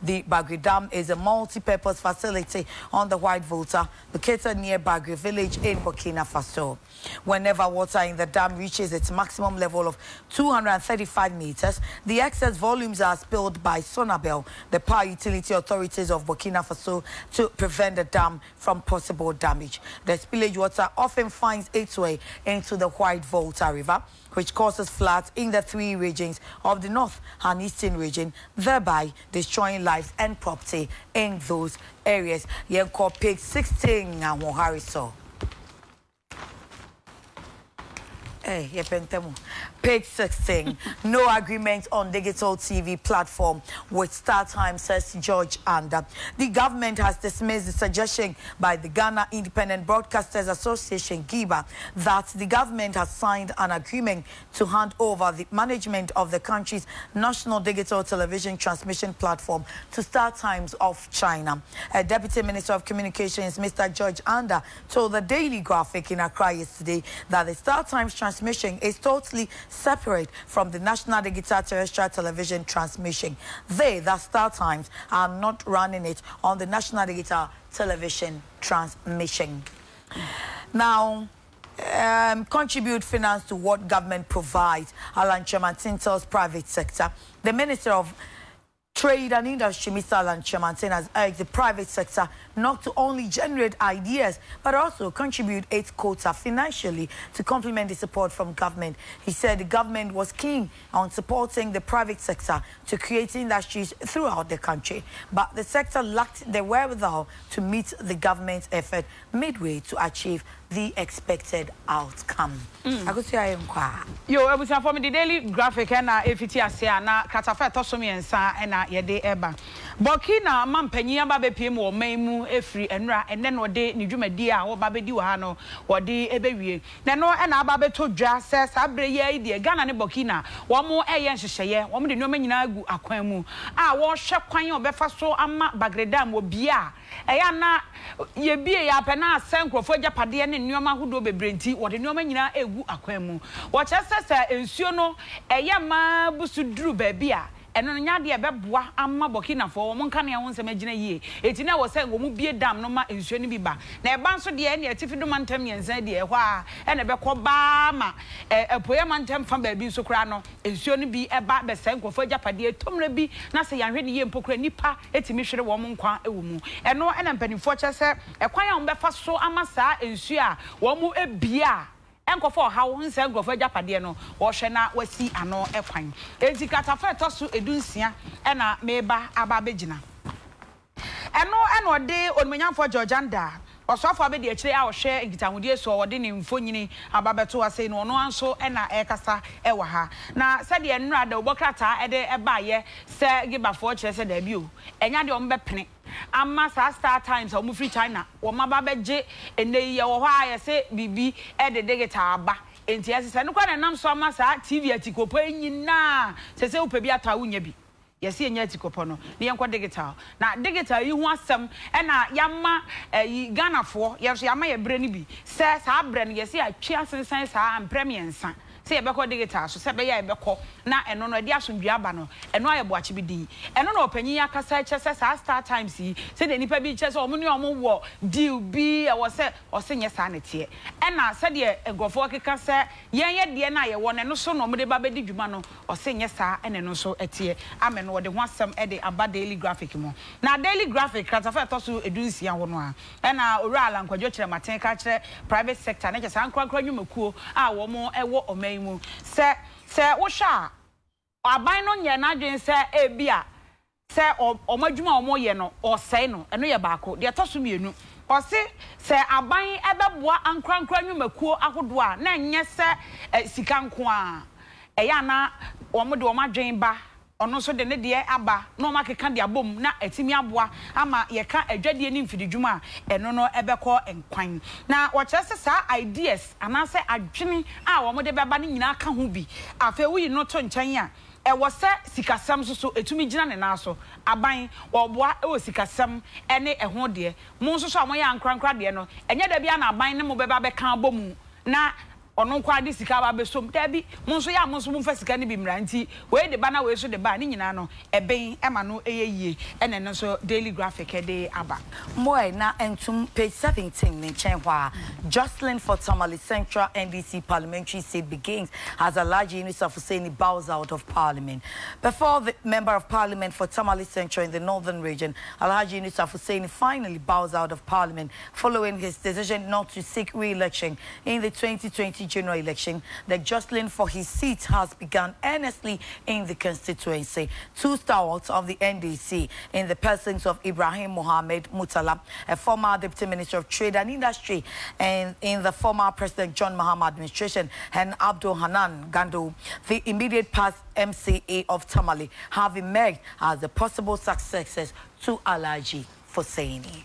The Bagri Dam is a multi-purpose facility on the White Volta located near Bagri village in Burkina Faso. Whenever water in the dam reaches its maximum level of 235 meters, the excess volumes are spilled by Sonabel, the power utility authorities of Burkina Faso, to prevent the dam from possible damage. The spillage water often finds its way into the White Volta River, which causes floods in the three regions of the north and eastern region, thereby destroying lives and property in those areas. Yenko page 16 and Mohariso. Hey, page 16. No agreement on digital TV platform with StarTimes, says George Anda. The government has dismissed the suggestion by the Ghana Independent Broadcasters Association, GIBA, that the government has signed an agreement to hand over the management of the country's national digital television transmission platform to StarTimes of China. A Deputy Minister of Communications, Mr. George Anda, told the Daily Graphic in Accra yesterday that the StarTimes transmission is totally separate from the national digital terrestrial television transmission. They, the StarTimes, are not running it on the national digital television transmission. Now, contribute finance to what government provides, Alan Kyerematen tells private sector. The Minister of Trade and Industry, Mr. Alan Kyerematen, has urged the private sector not to only generate ideas, but also contribute its quota financially to complement the support from government. He said the government was keen on supporting the private sector to create industries throughout the country, but the sector lacked the wherewithal to meet the government's effort midway to achieve the expected outcome. I could say I am qua. Yo, I was from the Daily Graphic and FTS na Katafa Tosomi and Sa and Yede Eba. Burkina Mampenia Babe PM or Maimu Efri and Ra and then what day Nijuma Dia or Babe Duhano or de Ebewe. Nano and Ababe to Jas says Abre de Ghana and Burkina. One more Ayan Shaya, one the Nomenagu Aquemu. I was shop quine or Befaso Amma Bagredam will be a. Ayana ye be a pena sanko for Japadian and Noma who do be brinty or the Nomena Egu Aquemu. What I says Ensiono Ayama Busu Drew Babia. And on Yadia Bebwa, Amma Burkina for Moncania once a magina ye. Etina was saying, will be a dam no ma in Shunibiba. Now, Banso the end, a Tiffany and Zadia, why, and a Becobama, a poemantem from Baby Socrano, and Shunibi a bat Besanko for Japadia, Tomrebi, Nasa and Renny and Pocrenipa, Etimission woman qua a woman. And no, and Penny Fortune, a quiet on Befa so Amasa and Sia, Womu a beer. Enko for how once go for Japade no wo hwe na wasi ano ekwan enti katafa toso edunsia e na meba aba begina eno de onmanyamfo George Anda osofo abedi akire a wo hwe ngitahudie so wo de ne mfonyini ababeto ase no no anso e na ekasa e wa ha na se de nnura da obokrata e de eba ye se gibafo kire se da bi o enya de ombepene Amma StarTimes or free China or Mababeje and they are say BB at the digital ba. And yes, I know quite a number of TV at Ticope na says Opebia Taunyabi. Yes, and yet Ticopono, the Uncle Digital. Now, digital, you want some and Yama Ghana for yes, Yama Brainy be says our brand, yes, I chance and science and premium son. Say Beko digital, so Sabaya Beko, na and no idea from Biabano, and no I watch BD. And no Penia Casa says StarTimes, said any baby chess or money or more deal be or say or senior sanity. And I said, yeah, a go for a cassa, yeah, dear, I want and no so no baby Jumano or senior star and no so a tear. I mean, what they want some edit about Daily Graphic more. Now, Daily Graphic, Catafa Tosu Edusia one, and Oral and Quajotra Maten catcher, private sector, and just Uncle Cranumaku, one more a war or may. Say, Osha, or buy no yanadin, say, a beer, say, or Majuma or Moyeno, or say no, and no yabako, they are tossing you, or say, I buy ever bois and crankranumaku, Akudwa, nan yes, sir, Sikanqua, a yana, or Modoma Jane Ba. Ono so de ne de aba no ma keka de abom na atimi aboa ama ye ka adwade ni mfidi dwuma eno no ebekọ enkwan na wo kyerese sa ideas anase adwene a wo mo de beba ne nyina ka ho bi afa wi no to nkyɛn a e wo se sikasam so etumi gina ne na so aban wo boa e wo sikasam ene ho de mo so so amoya ankrankra de no enye da bia na aban ne mo beba be ka abomu na ono kwa de sika ba besom dabi mo nso ya mo nso mo fa sika ne bi mranti we de ba na we so de ba ni nyina no eben ema no eyeyie ene no so Daily Graphic de aba moy na entum page 17 ne chenwa Jocelyn for Tamale Central NDC parliamentary seat begins as Alhaji Yunusa Hussaini bows out of parliament. Before the member of parliament for Tamale Central in the northern region, Alhaji Yunusa Hussaini finally bows out of parliament following his decision not to seek re-election in the 2020 general election. The jostling for his seat has begun earnestly in the constituency. Two stalwarts of the NDC, in the persons of Ibrahim Mohammed Mutala, a former deputy minister of trade and industry, and in the former President John Mahama administration, and Abdul Hanan Gando, the immediate past MCA of Tamale, have emerged as the possible successors to Alhaji Hussaini.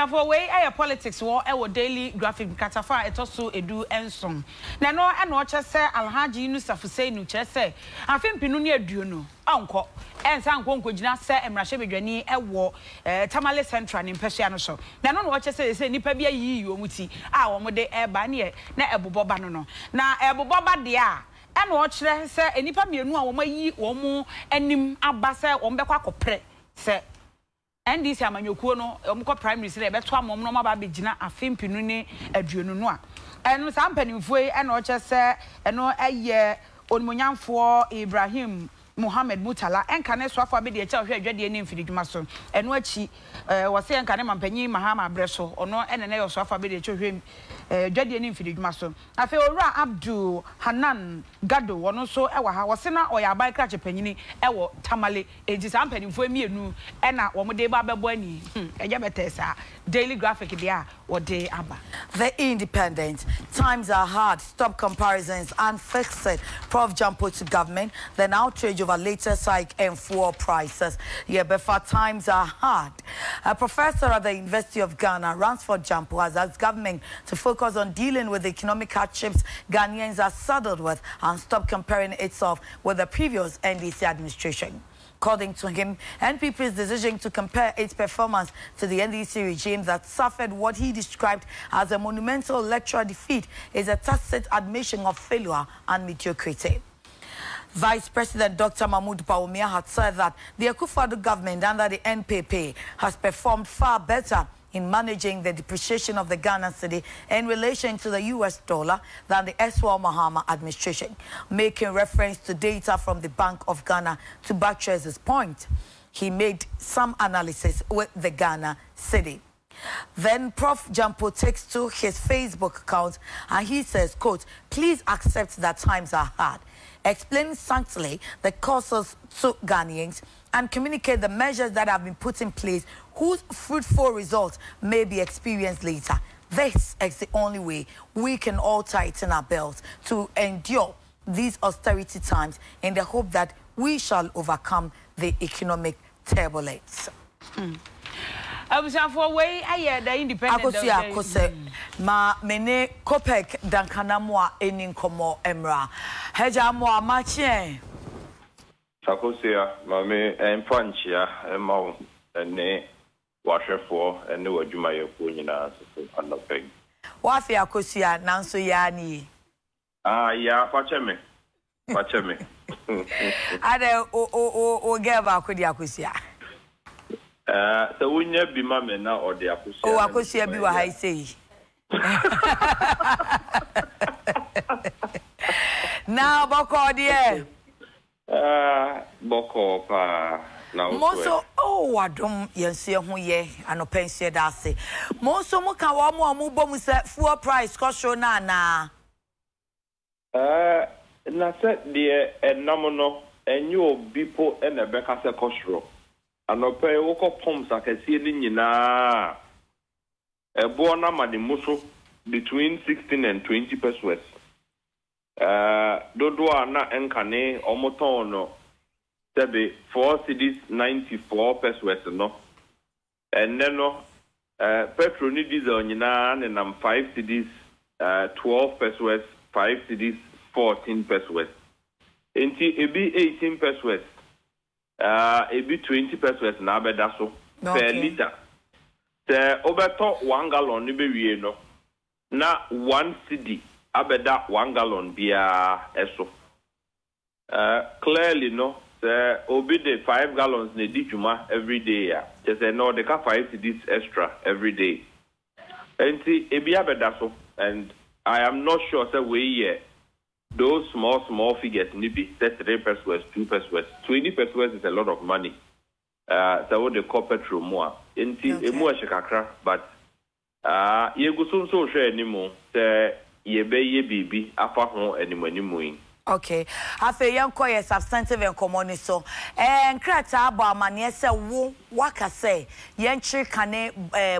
For way politics war Daily Graphic Katafa etoso edu ensom na no e no che se Alhaji Yunusa Hussaini che se afem pinu ne aduo no anko ensa anko nkogina se emrahye bedwani ewo Tamale Central ni mpehia no so na no che se nipa bia yi omuti a wo de eba ne na eboboba no na eboboba de a eno o kire se enipa mienu a wo mayi wo mu anim aba se wo mbekwa akopre se NDC amanyokuo no omko prime minister e beto amom no maba begina afempinu ne aduonu no a eno sa mpanimfo eno o che se eno eye onimonyamfo Ibrahim Mohammed Mutala enka ne so afa be de echa hwe adwade ne mfididwuma so eno achi wose enka ne mampanyi Mahama Abreso ono ene ne yo so afa be de echa hwe adwade ne mfididwuma so afa owura Abdul Hanan Gado wono so ewa ha wose na oya abai krache panyini ewo Tamale eji sa mpanimfo emienu ena wo de ba bebo ani eja betesa Daily Graphic dia wode aba. The Independent. Times are hard. Stop comparisons and fix it. Prof Jampo to government. Then outrage over latest hike and fuel prices. Yeah, before times are hard. A professor at the University of Ghana, Ransford Jampo, has asked government to focus on dealing with the economic hardships Ghanaians are saddled with and stop comparing itself with the previous NDC administration. According to him, NPP's decision to compare its performance to the NDC regime that suffered what he described as a monumental electoral defeat is a tacit admission of failure and mediocrity. Vice President Dr. Mahmoud Bawumia had said that the Akufo-Addo government under the NPP has performed far better in managing the depreciation of the Ghana cedi in relation to the US dollar than the Eswal Mahama administration, making reference to data from the Bank of Ghana to buttress his point. He made some analysis with the Ghana cedi. Then Prof Jampo takes to his Facebook account and he says, quote, "Please accept that times are hard. Explain succinctly the causes to Ghanaians and communicate the measures that have been put in place whose fruitful results may be experienced later. This is the only way we can all tighten our belts to endure these austerity times in the hope that we shall overcome the economic turbulence." For way the Independent. Akosia kose ma mene Kopek dankanamwa eninkomo emra. Heja mo amache. Akosia mame empanchia emau ene wahwefo ene wadwuma yefo nyina so anopeg. Wafi akosia nanso yani. Ya pacheme. Pacheme. Ade o geba akodi akosia. So we never be mamma now or the Akosia. Oh, Akosia be what I say. Now, Boko, dear. Boko, pa. Now, Moso, oh, I don't, yes, who ye, and no pension that say. Moso, Moka, one more move set full price, cost you na. Na said, dear, and nominal, and you people and a Becca Costro. Anope woko pumps akesi ni nyina ebona madimuso between 16 and 20 pesos. Dodo na enkane omoton no sebe 4 cedis 94 pesos no. And then no petrol ni diesel nyina na 5 cedis 12 pesos, 5 cedis 14 pesos. Enti ebi 18 pesos. It be 20 pesos na beda so per liter. The obeto 1 gallon ni be no. Na 1 cedi abeda 1 gallon bia eso. Clearly no. The obi de 5 gallons ne di juma every day ya. Just no they can 5 cedis extra every day. Enti ebi abeda so, and I am not sure say we those small figures maybe 3 pesos, 2 pesos, 20 pesos is a lot of money. So what the corporate room more. Enti emu shekakra, but ye go so share anymore. Say ye be ye bibi afa ho anymore. Okay. Afe yanko ye substantive and common so. Nkrata abo amane se wo waka say yenchi kane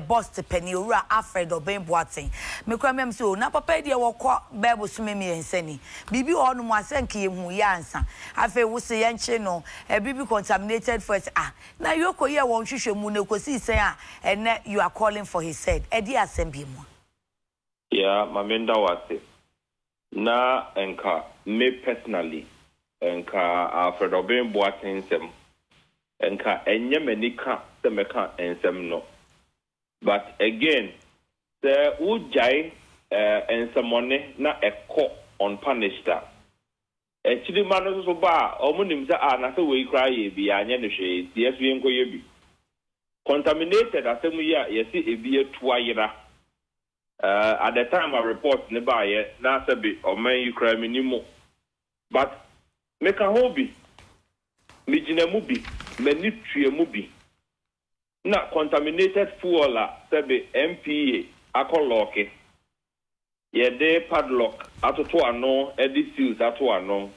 boss te penny ura Alfred Obeng-Boateng. Me kwa mem so na papa de wo kọ Bible so me ensani. Bibi onu mu asenke ye hu ya ansa. Afe wo se yenchi no bibi contaminated first na yoko ye won hwehwe mu na kosi sen ene you are calling for his head. E di asem mu. Yeah, mamenda wate. Na enka me personally enka Alfred Obeng-Boateng sem enka enye menika se meka ensem no, but again the ujai ensemone na eko unpunished actually manu so ba omunim se na se we cry ye bi anye ne hwe yesu yenko ye bi contaminated asemu ya yesi ebi etuayira. At the time I report nearby, na sabi or man you cry minimo. But make a hobby. Mijina mubi, menitria mubi. Na contaminated fuel sabi MPA akoloke. Ye de padlock atoto ano edi seals ato ano.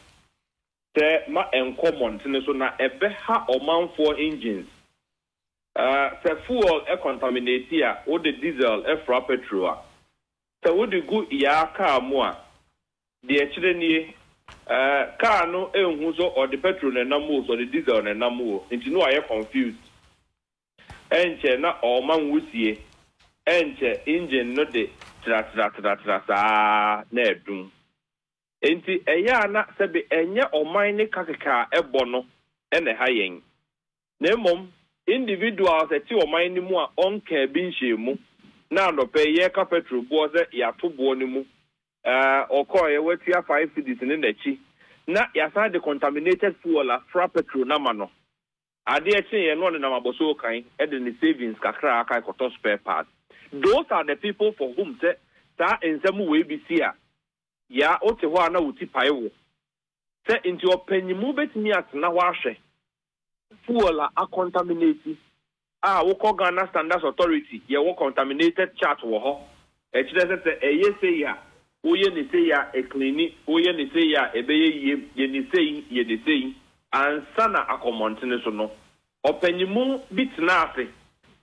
Se ma encommon so na ebe ha oman 4 engines. Se fuel contaminate here, or the diesel fra petrol. So would you go ya car more? The actually car no enhuzo or the petrol and namus or the diesel and namu. And you know I am confused. Enche na or man wusie. Enche engine no de tra nedum. Enti eya na sebe enye o mine kakeka ebono ene hayen. Nemom individuals eti o mine mu a onka binhye mu. Na no pay ye ka petrol bo se ya to bo ni mu okoye wetia 5 cedis ni nachi na ya sa the contaminated fuel fra petrol na ma no ade eche ye no na maboso kan e de ni savings kakra aka ikoto spare parts. Those are the people for whom say ta ensemu we bi si a ya ote ho ana wuti pai wo say into opanyimu betimi atena ho ahwe fuel a contaminate woko Ghana Standards Authority ye wo contaminated chart wo ho e kire se eye se ya oye ni se ya e clean oye ni se ya e be ye ni se ye de se ansana akomontene so no opanyimu bitna afe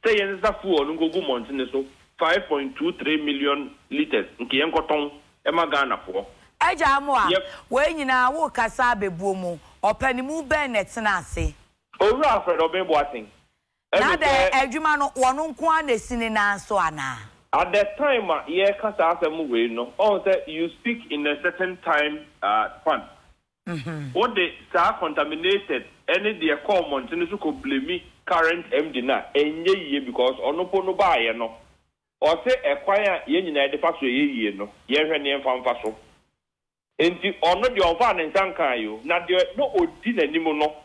se ye nza fuel ngogu montene so 5.23 million liters nke yen koton e ma Ghana fo eja amu a we nyina wo kasa bebuo mu opanyimu ben netina ase owura Alfred Obeng-Boateng. Now the ejuma no wonu nko anesini na so ana. At that time ye kasa asemu we no all say you speak in a certain time fund. What they are contaminated any the common to ko blame current MD na enye ye because onopo no ba ye no. Or say acquire ye nyina de fa so ye no. Ye hwe ne mfa so. Enti ono de onfa ne nsankan yo na de no odi nanim no.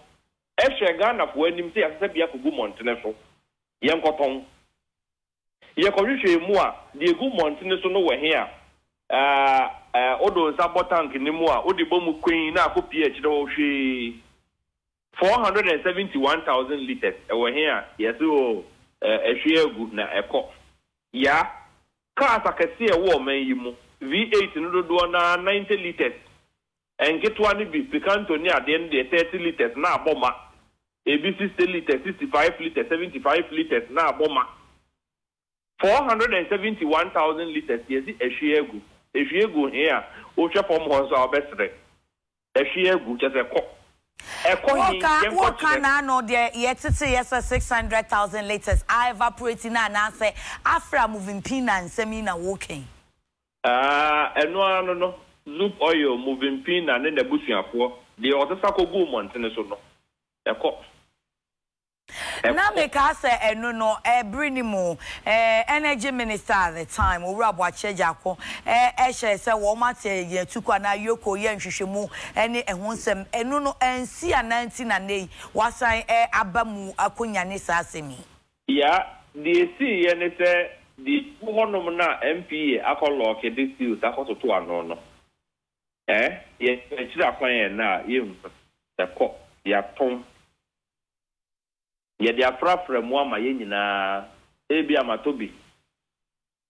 Eshe Ghana for enim say asese bia ko gu montene so yen koton ye ko hwehwe mu a de gu montene so no we he a odo nsa botank ni mu a odi bomu kwen na akopie akire wo hwe 471,000 liters e we he a yes o ehwe agu na eko ya ka asakese e wo man yi mu V8 no dodo na 90 liters and get one be picanto near the end 30 liters na bomba ebi 60 liters 65 liters 75 liters na bomba 471,000 liters yes ehwiegu here o hwe pom ho so obesre ehwiegu just What na no there yet 600,000 liters I evaporating na say afra moving pin and semina walking no Zoop oil moving pin and then the bushing for the other saco go mountain so no. na me ka say eno no Brinimu energy minister at the time Owura Boakye Jako she say wo mate ye tukwa na yoko ye nhwehwemu ene ehonsem eno no ensi ananti na nei wasan abamu akonya ne saasemi ya the see ye ne say the honom na MPA akolo ke this deal akoto to ano no ye chira kwan na ye ko ya pon ye dia frafra mu ama ye nyina ebi amatobi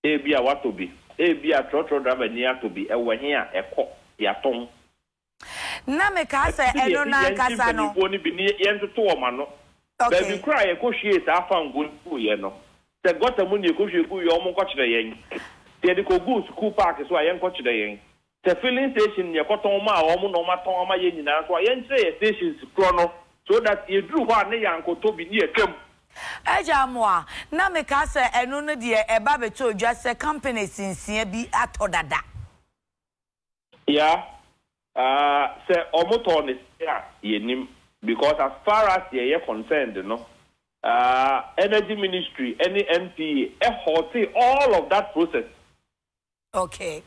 ebi awatobi ebi atrotro drama ni atobi ewe a eko ya ton na me ka say eno na kasa no ni bi ni ye ntoto o ma no baby cry e ko hwie sa afa ngun ku ye no se gota mu ni ko hwie ku ye o mo ko kire yen te de ko go school park so ayen ko kire yen te filling station ye ko ton ma o mo no ma ton ma ye nyina so ayen kire ye stations kro no so that you drew one yanko to be near kem. Ejamwa, na me ka say eno no de eba beto dwa say company sinsie bi atodada. Yeah. Say omoto ne yenim because as far as ye concerned, no. Energy ministry, any MP, halted all of that process. Okay.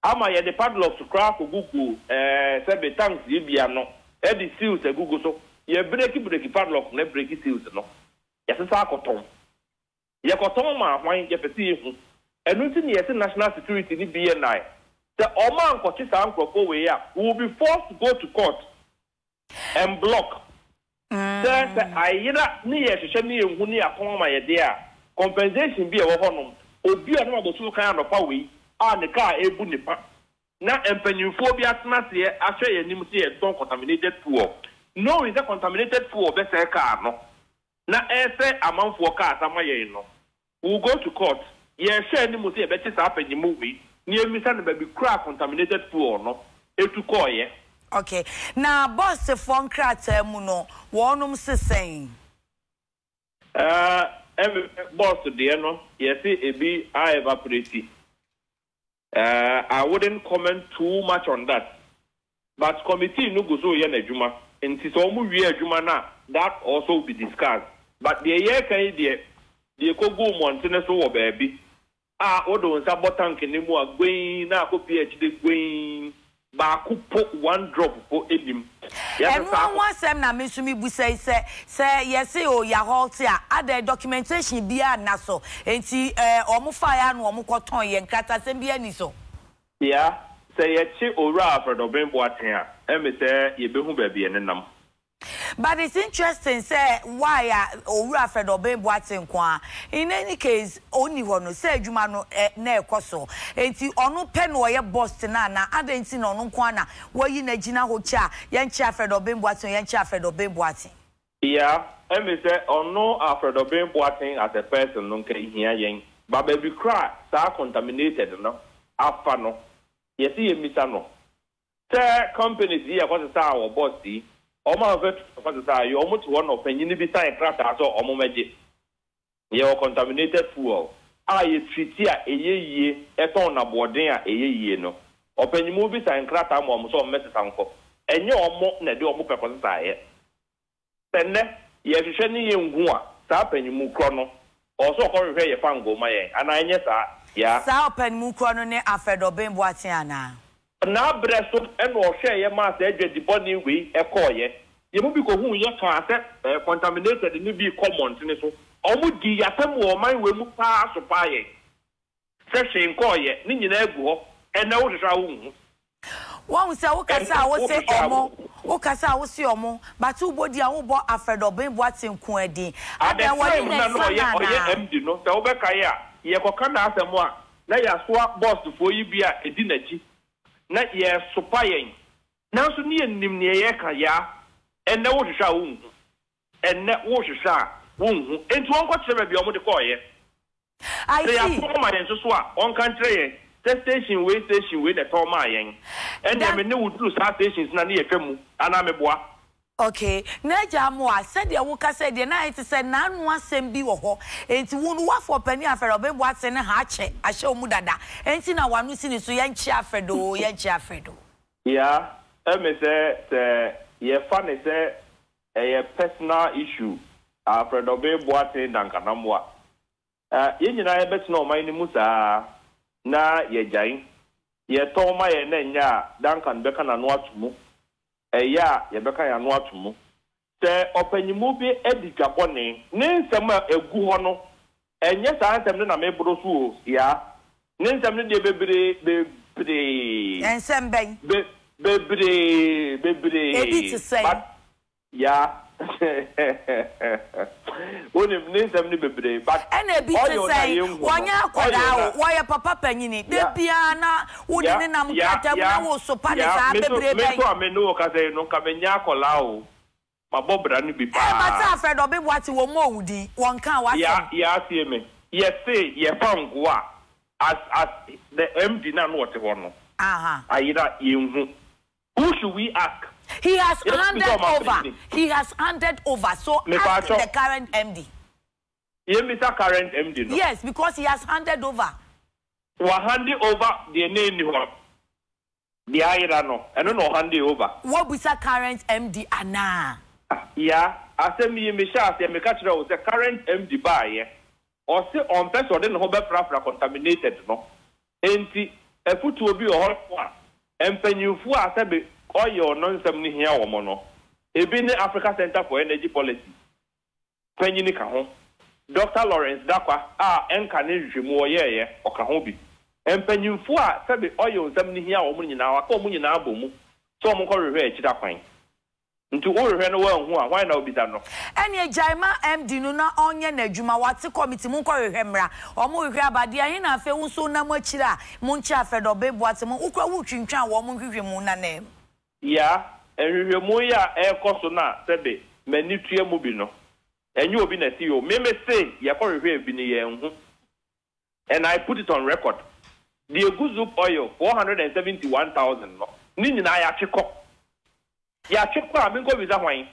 Ama ye the padlock to crack Google say be thanks ye bia no. E the seals e Google so ye break padlock na break seals no ye se sa koton ye koton ma hwan ye pese ye hu enu ti ne ye se national security ni BNI the oman kochi sa ankropo we ya will be forced to go to court and block say ayira ni ye hwehwe ni ye hu ni akon ma ye de a compensation bi e wo honom obi a no abosu kan anopa we a ne ka ebu nipa na empanyinfo bi atena se ahwe ye nim se ye don contaminated fuel no is a contaminated fuel be say car no na say amanfo car sama ye no we go to court ye hwe nim se ye be ti sa apanyimu we ni emisa na be crack contaminated fuel no etu call ye okay na boss phone crata mu no wonum sesen boss de no ye say ebi a evaporate. I wouldn't comment too much on that. But committee no go so yen adwuma. Enti so mu wie adwuma na that also will be discussed. But the year kan the ko go montene so wo baabi. Odo nsa botank ni mu agwen na ko PhD gwen ba ko po one drop po edim. And one sem na mesumi bu say yes o ya halt a ada documentation bia na so enti omo fire no omo koton ye nkata sem bia ni so yeah say ye chi owura afredo ben boaten a me say ye behu ba bia ne nam. But it's interesting, say why Owura Fred Obeng kwa. In any case, only one say Juma no na ekoso. Enti onu pen wo ye boss na adenti no no kwa na wo yi na gina ho cha ye ncha Fred Obeng ye ncha Fred Obeng. Yeah, and me say onu Fred Obeng as a person no ke hia yen. But baby cry sa contaminated no. Afa no. Ye see ye misa no. Say companies here what say our boss see. Oma vet for the you almost one of penny be sign craft as or omomeji. Ye contaminated fuel. Ye treat ya a ye eton na boarding a ye no. Open you movie sign craft am so message uncle. And you almost na do omo pepper say. Send ye sheni ye ngua, sa pen you mu chrono. Also call ye fan go my and I yes ya. Sa pen mu chrono ne Alfred Obeng Boatiana. Na breast and or share your master the body we a call ye. You will be who you can contaminated and be common to so. Almost the Yatam or my will pass or pie. Session call ye, Ninian Ego, and now the Shaun. One say, Okasa will say Omo, Okasa will see Omo, but two body I will bought Alfred Obeng Boatin Quedi. And then what you empty no, the Obekaya, Yakokana Samoa, now you swap boss for you be a dinner. Na ye sopayen na so ne nim ne ye ka ya en na wo hwehwa wo hu en na wo hwehwa wo hu enti won kwatire bi omo de koye I see ya so ma den so a on kan tre ye station we the to ma yen en na me ne wudru sa stations na ne ye twam ana me boa. Okay, Naja Moa said the Woka said the night said none was same be ho, and to wound what for penny after Obeng what's in a hatch, I show Mudada, and see now one who sees so young Chaffredo, young Chaffredo. Yeah, me say, ye funny say a personal issue. Alfred Obey Boate Dankanamwa. Yenya bet no my musa na ye jain. Ye told my nenya Dankan Bekan and Watchmu. Ya, ye Bekan and Watchmu. Say, open you movie Eddie Japone, name some a guhono. And yes, I am not a member ya. Name some baby, and some bang. Baby, to say, yeah. When it means I'm baby, but and a bit to say, one year, why a papa penny, the piano, wouldn't was so panic. I may know, because no Camenia Colau. My Bob Ranny be bad. Fred, or be what you were moody, one can't. Yeah, see me. Yes, say, ye found Gua as the MD non what you want. I you. Who should we ask? He has handed over. He has handed over. So ask the current MD. You Mr. Current MD. No? Yes, because he has handed over. Well, handing over the name one. The Irano. I don't know handing over. What was the current MD Anna? Yeah, I said me Michelle, me catch the current MD by or say on person or then Hobert Frafra contaminated, no. Ain't a foot will be a hot one. And pen you for a sabi or your non-sem here or mono. A been Africa Center for Energy Policy. Penyinika Dr. Lawrence Dakwa, encarnation more yeah, or Kahobi. And pen you for a sabi or your something here or money now, or money now, boom. So I'm going to reach that point. Into all why now be done? And ye Jaima MD Nuna Onya Nejuma, what's the committee Munko Hemra, or Mugabadia in a Feusuna Mochila, Muncha Fedo Babe, what's a Muka Wuchin Chan, woman Muna name. Yeah, and Remoya Air Cosona, Sebe, Menutria Mubino. And you have been a CEO, may say, Yakori have been a and I put it on record. The Guzup oil, 471,000. Nina Yachiko. Ya chekwa amingo biza hwan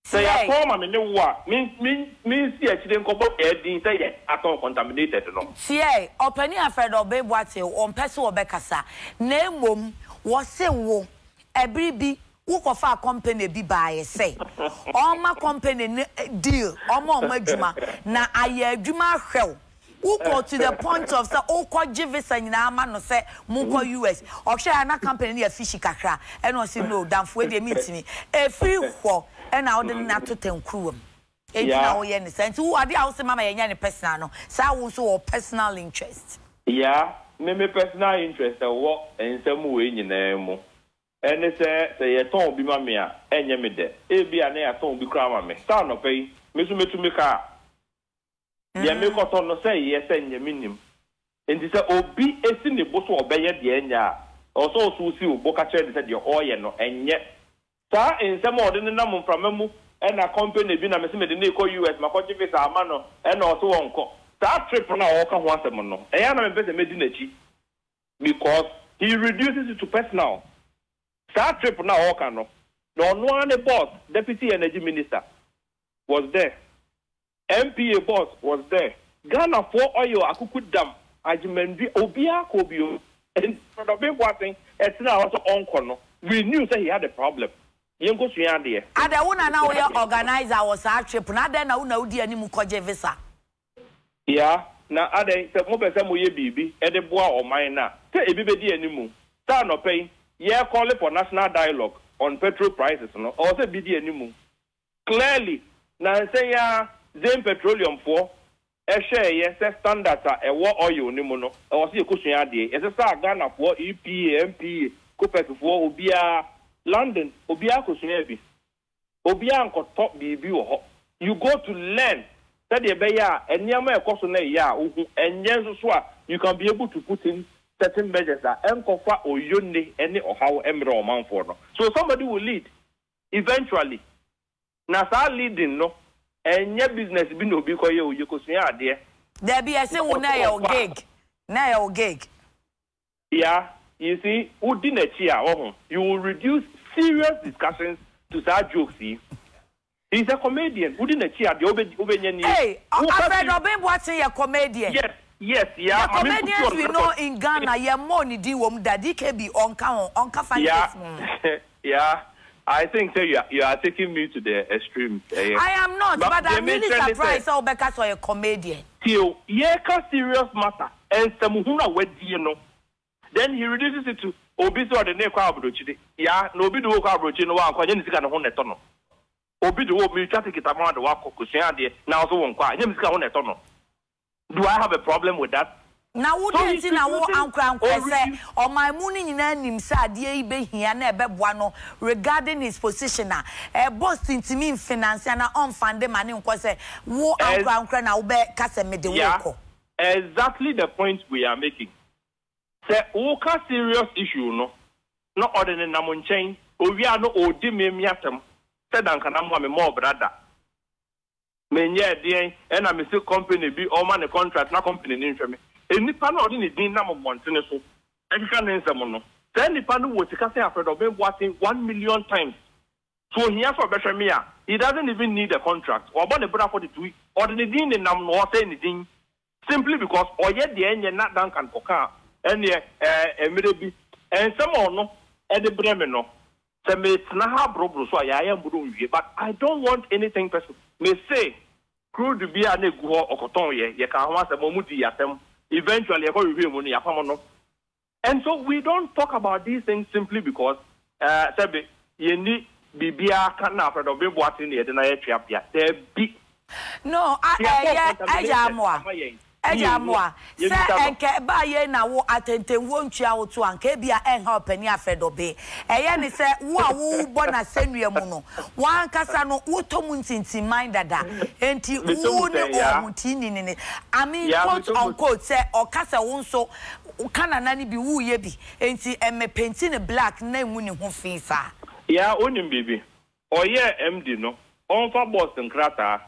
say ya form me wa me see achide nkobo edin say ye aton contaminated no see opani Alfred Obey Boate on person obekasa na emom wo se wo ebribi wo kofa company bi baaye say oma company deal oma adwuma na aye adwuma hwew who go to the point of say oh ko give visa nyina ama no say munko US or share na company near fishy kakra and no say no damfo dey meet me e free ho and na wo na to tenkruwam e na wo ye ne sense who ade house mama ye nya ne personal no say wo so personal interest me personal interest wo ensem we nyina mu ene say ye ton bi ma me a enye me de e bia na ya ton bi kra ma me sa no pay me so metumi ka ya me ko no say yes enye minim enti say obi esi ne bo so obeye de enya o so si obo ka chere de say de oye no enye sa ensem ode ne nam mframamu e na company bi na me se me de na ko US makọ give visa ama no e na o so wonko sa trip na o ka ho asem no e ya na me pese me di nachi because he reduces it to personal sa trip na o ka no no one boss deputy energy minister was there. MPA boss was there. Ghana for oil akuku dam ajimendi obia kobio and for the big one thing it's now also on. We knew that he had a problem. Yengo suya there. Ada una na we organizer was a trip na then na una udi ani mu koje visa. Yeah, na ade se mo pese mo ye bibi e de boa o man na. Se ebi be di ani mu. Sa no pay ye call for national dialogue on petrol prices no. Or se bi di ani mu. Clearly na say ya Zen Petroleum for a share, yes, standards are a war oil, Nimono, or see a cushion idea. As a star Ghana for EPA, MP, Copec for Obia, London, Obia Cushion, Obia and top BB. You go to learn that the Baya and Yama Cosone, and yes, you can be able to put in certain measures that Encofa or Yuni, any or how Emerald amount for. So somebody will lead eventually. Nasa leading, no. And your business be no because you could see there. There be a say your gig. Now your gig. Yeah, you see, who didn't cheer, you will reduce serious discussions to such jokes. He's a comedian. Who didn't cheer the Obedian? Hey, Alfred Obey watching a comedian. Yes, yeah. The comedians we know in Ghana, your money do that DKB on count on Yeah. I think you are taking me to the extreme. I am not, but I'm really surprised how Becca saw a comedian. Serious matter. And some who are wet, then he reduces it to Obiso or the name Cabrochi. Yeah, no bid walk Cabrochi, no one, Quajan is going to hone a tunnel. Obido, me traffic it around the walk, Kusian, now so one quiet. James on a tunnel. Do I have a problem with that? Now, what do you see now? Uncle say, or my morning in him said, ye be here, never one regarding his position. A boss into me in finance and unfunded money, was a war uncle now be Casemid. Exactly the point we are making. Say, Oka serious issue, no, not ordinary Namon chain, or we are no old Dimiatum, said Uncle Namwa more brother. Menya dear, and I'm still company be all man a contract, not company in me. Any panel in the number of Montana, so I can't answer mono. Then the panel was afraid of being watching 1 million times. So he has for better Mia. He doesn't even need a contract or about the brother for the tweet or the dean and I'm not saying anything simply because or yet the end you're not done can coca and maybe and some or no at the Bremeno. So it's not broken, so I am but I don't want anything personal. May say, crew to be a nego or cotton, ye can want a momudi at them. Eventually, and so we don't talk about these things simply because you need Bibia can after the big watching the Adena Chiapia. They're big. No, Ejamwa, sir, and Kebaye now attend won't you out to and Kebia and help any afedobe. Ayani said, Woo, Bona Senria Mono. One Casano, Utomuntin in mind that, and you won't Mutini in it. I mean, quote unquote, say, or Casa won't so can a nanny be woo ye be, and see, and me painting a black name winning who face. Yeah, only baby. Or yeah, MD no, on for Boston Crata.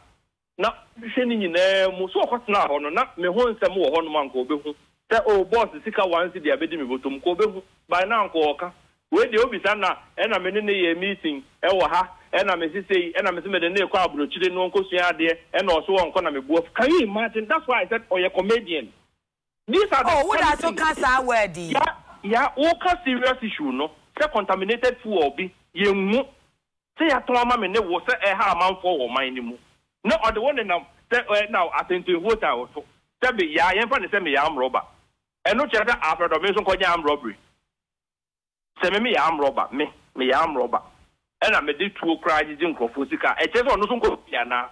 Na sheni nyina mu so kwatena ho no na me ho nsem wo ho no man ko behu se o boss sika wan si dia bedi me botom ko behu by na nko oka we de obisa na e na me ne ye meeting e wo ha e na me sisei e na me se me de ne kwa abrochire no nko sua ade e na so won ko na me buo can you imagine? That's why I said oh you comedian. These are the what are so cancer word yeah oka serious issue no se contaminated food obi ye mu se ya to ama me ne wo se e ha man for wo man ni mu. No, or the one now, attend to what I was. Tell me, yeah, I am going to send me arm robber. And no chatter after the mason called arm robbery. Send me arm robber, me arm robber. And I made it to cry in Crofusika. I just want to go now.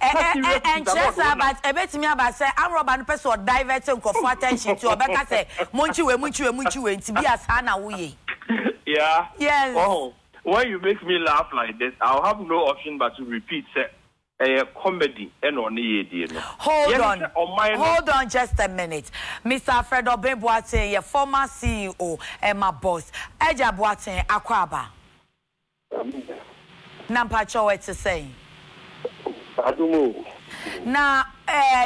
And just about a bit me about say, I'm Robert person diverting for attention to a back. Say, Munchu, to be as Hannah we. Yeah, yes. Oh, when you make me laugh like this, I'll have no option but to repeat, say. A comedy and on the hold on just a minute. Mr. Alfredo Boateng, your former CEO and my boss, Eja Boateng Akwaba. Nampacho what to say? I don't know. Now,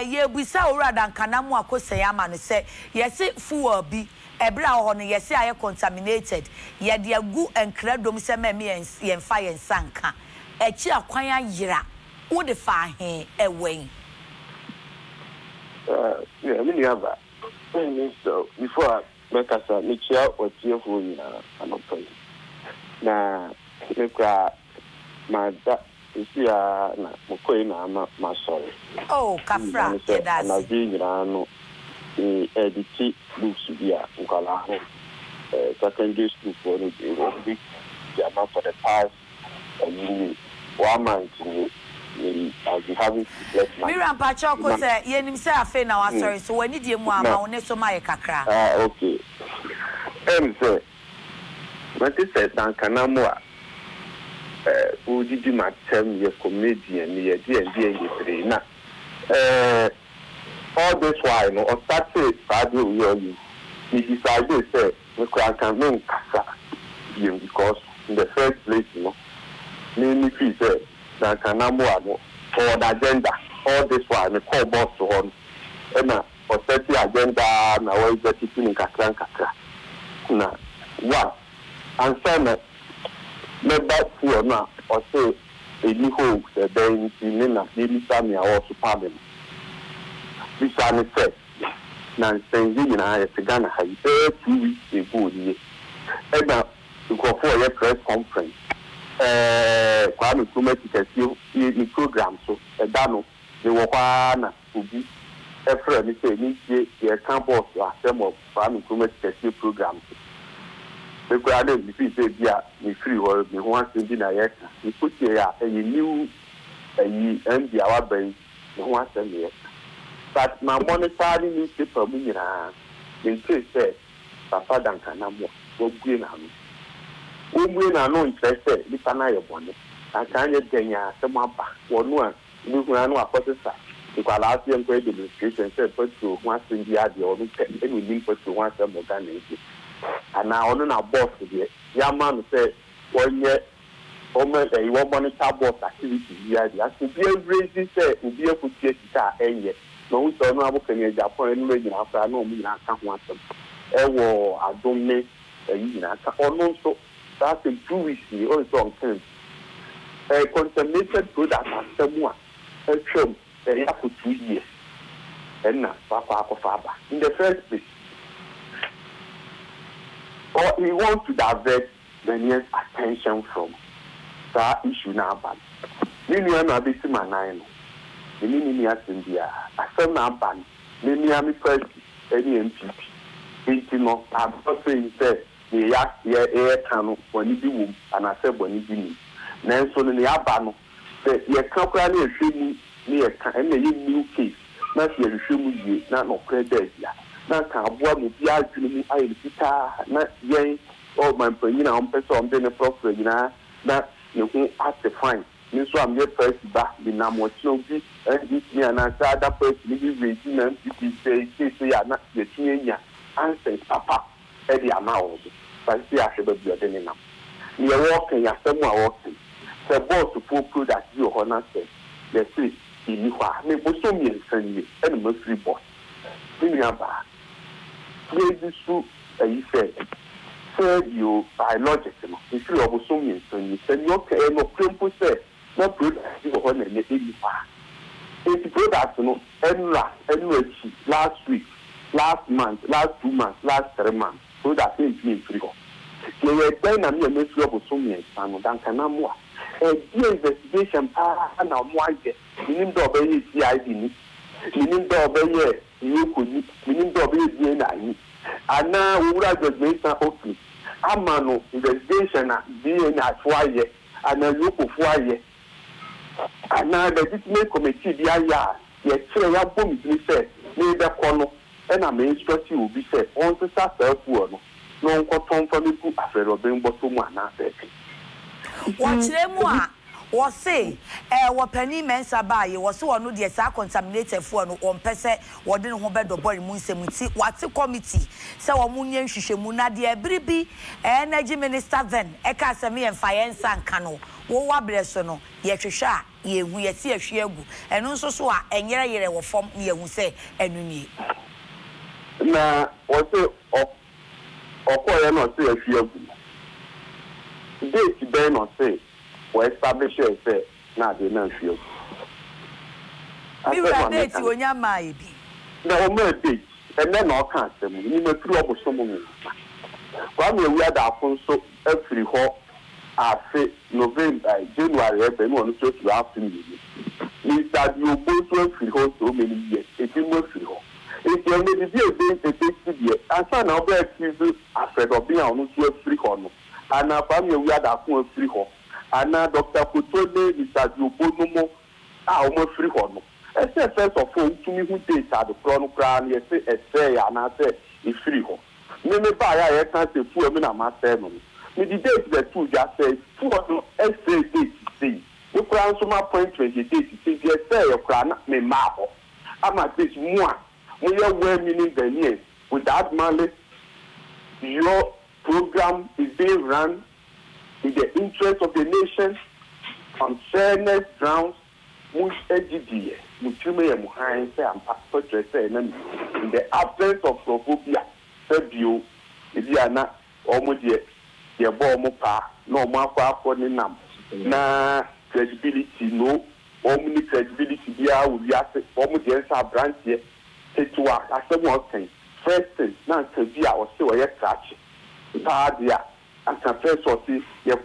ye we saw rather than Kanamu Akose Yaman say, yes, it fool be. Ebra on yes, I contaminated. Ye dear good and credum seme me and fire and sanka. A chia kwaya yira. What the fire away? Yeah, I mean, you have that. So, before I make us a mixture or tearful, I'm not paying. Now, my dad is here, I'm my sorry. Oh, Kafra, that's a big the edit books here, Ukala, secondary school for the amount for the past 1 month. I'll be having to bless my Miriam Pachoko said, Yenim say a fair now, sorry, so when you want my so my kakra. Okay. Sir, what is it, Dankanamwa? Who did you not tell me a comedian, the idea now? All this while, no, or Saturday, Friday, he decided, say, we can make Kasa because in the first place, you know, mainly he said. Dankanamwa for the agenda. All this while, the call boss to him. And for 30 agenda, now we're just sitting in Kakran. Now, what? And some never see or not, or say, a new hope that they in Nina, Lily Sammy, or also pardon. This are said. Now, saying, you and I, a Ghana, have 2 weeks ago. And now, to go for a press conference. Kwame Nkrumah tikasi ni program so edano ni wokwana ubi efre ni say ni ye campus asem of Kwame Nkrumah tikasi program so be kwa dem bi say bia ni free ho ni ho asem bi na ye ni putie ya new MD awaban ni ho asem ye but my monetary newspaper mu nyina in case say Papa Duncan Namo go green am we na no interest ni pana ye bone akanye ganya semaba wonu a ni hu anu akotesa ikwala asie nko administration say petrol hu asendi ade onu pe eni nim petrol hu asem ga na eki ana onu na boss de ya man say wonye omo e wo monitor boss activity ya de aso bi raise say obi akutie sika enye no hu so no abokanya Japan enu me nyina afa na omu nyina aka hu asem ewo adomme nyina aka onu so that's a Jewish also on terms. Contaminated product as someone a term for 2 years. And now, Papa in the first place. Or we want to divert Ghanaians' attention from that issue now. But many are busy man. Many are India. I said now ban. Many are first any MPP. It's not. I'm not saying that. Ye kanu woni bi wum ana se boni bi ni nanso ne ya ba no se ye kan kra na ehwemu ne ye kan na ye new case na se ye ehwemu ye na no credit ya na kan aboa mu bi adwene mu ayi fita na yen o man panyi na on pese on de ne profile nyina na ne hu at fine ni so am ye press ba bi na mo tino bi and me ana sa da press ni bi we na bi say ya na ye tinya answer papa Eddie Amao, but see, I should be a dinner. You are walking, you are somewhere walking. The boss to pull that you are not saying, let's see, you are me, but so me and send you, and must be boss. Remember, this true, and you said, third, you biological. If you are so me and send you, then you okay, no crumple say, not good, you are on a little far. If you go back to know, and last week, last month, last 2 months, last 3 months. So that thing is free. You were then a mere mystery of so many and Dankanamwa. A dear investigation, and now why get meaning to obey CID, meaning to obey you could, meaning to obey DNA. And now we would have just made some okay. A man investigation being at Foyer and a look of Foyer. And now the legitimate committee, the IR, yet, I boom, he said, made a corner. And I may instruct you will be said, on the self-work, no control for me to afraid of being bottom one. Watch them was say, what penny men sabai was so no the contaminated for no one person, what didn't hold the body moonsemuti, what's a committee? So a moonian shishemuna, dear Bribi, energy minister then, Ekasami and Fire and Cano, Wowa Blesono, Yetrisha, ye we see a shiagu, and also so and yere will form near who say, and we. Na also okoye no say afia date be no say we establish say na de na afia mi ra date wonya mai bi na o ma date and then no kan say mu ni maturu obosomo mu kwa me wi ada afon so afiri ho afi November January e be no no so to afternoon ni start you go to afiri ho so many years e ti mo afiri ho. If you may be a big and son of the accused afraid of being on to a free corner. And now, family, we had a free home. And now, Dr. Kutode is as you put no more, almost free corner. I said, first of all, to me, who takes out the front crown, yes, say, and I said, it's free home. Maybe I can't say, poor men are my family. With the date the two just said, poor essay date, see. You crown so my point 20 days, see, yes, say, your crown, me marble. I'm at this one. We are well meaning Ghanaians. Without malice, your program is being run in the interest of the nation on fairness grounds, which AGDA, which you may have say and pastor say in the absence of prophobia, Fabio, if you are not almost your bomba, no more for the name. Na credibility, no, only credibility, there will be almost the answer branch here. To I said one thing. First thing, now to be our still a catch. Padia, As a first sortie, your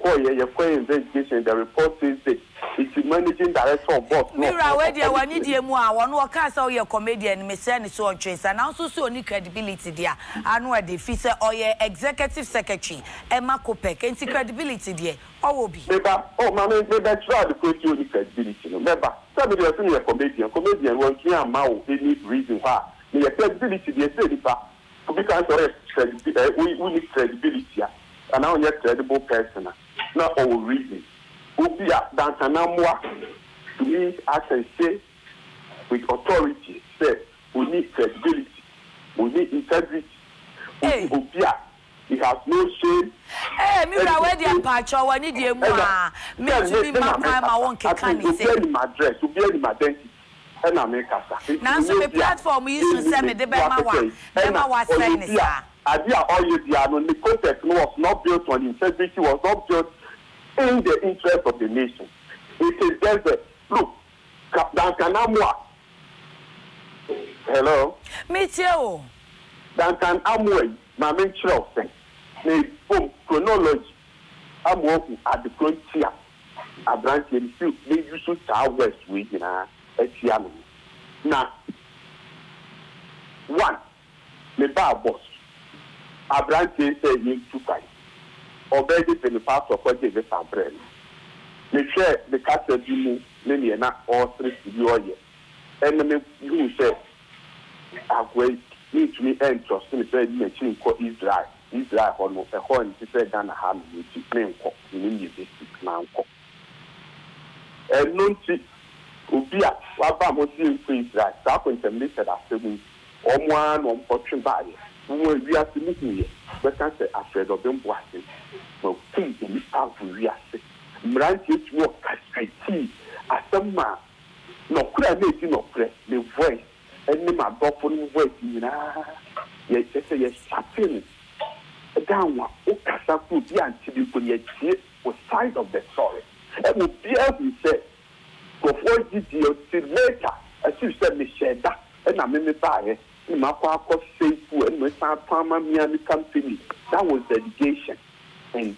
investigation, the report says that it's managing director of boss. Mira, where you want to one who can't saw your comedian, Miss Sandy so trace, and also so any credibility there. I know the officer or your executive secretary, Emma Kopek, and credibility there. Will be. Oh, mamma, maybe try to put you credibility. Remember, somebody was a comedian was here and now any reason why. The credibility, they say, because we need credibility, and now you're a credible person. Not all reason. We are Dankanamwa to me, I can say with authority, say we need credibility, we need integrity. Hey. He has no shame. Hey, Mira, where the patch or need you more? Me to be my own can say my dress, to be my identity. And I make us. Now, so the platform we used to send me the Bema was saying, idea all you the context was not built on integrity, was not built in the interest of the nation. It is just that, look, Duncan Amwa. Hello? Me too. Duncan Amway, my main children, may boom chronology. I'm working at the frontier. A branch in you, they used to start west with a Tiano. Now, one, the bar boss. A branch is saying 2 5. Already been part of what they have brand. They share the castle you many and not all 3 years. And you say, I wait, need to me and trust in the machine called Israel. Israel on a horn to say than a hand with his name called in the district now. And no see, Ubia, what was in Israel, that when the minister after me, or one on fortune body. We are looking here, but I say afraid of them watching. Well, think in how we are sick. Branches work as see as some man. No, could I make no press the voice and my buffalo voice, yes, yes, something. Down one, Okasa could be until you could yet see the side of the story. And would be able to say, before you till later, as you said, me share that, and I'm in the fire. That was dedication. And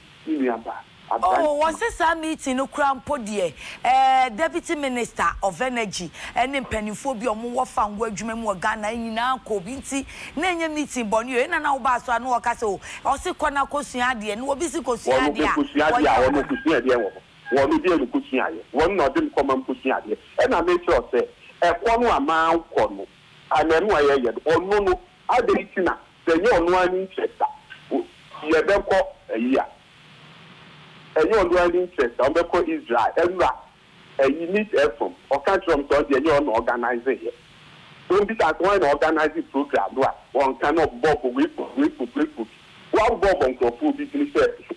oh, was this a meeting no crown podie? Deputy Minister of Energy and in Pennyphobia more found where Jumemo Ghana in now Kobinti, Nanya meeting Bonnie, and now Basso and Wakaso, or Sikona Kosiadi and Wabisi Kosiadia. One be able to Kusiadia, one not in common Kusiadia, and I make sure say, a one amount corner. And then why I get or no, I didn't know. Then you're one interest. You have called a year. And you're one interest on the call Israel. And you need effort or country from Saudi and you're organizing it. Don't be that one organizing program. One cannot bob with. One bob on Kofu business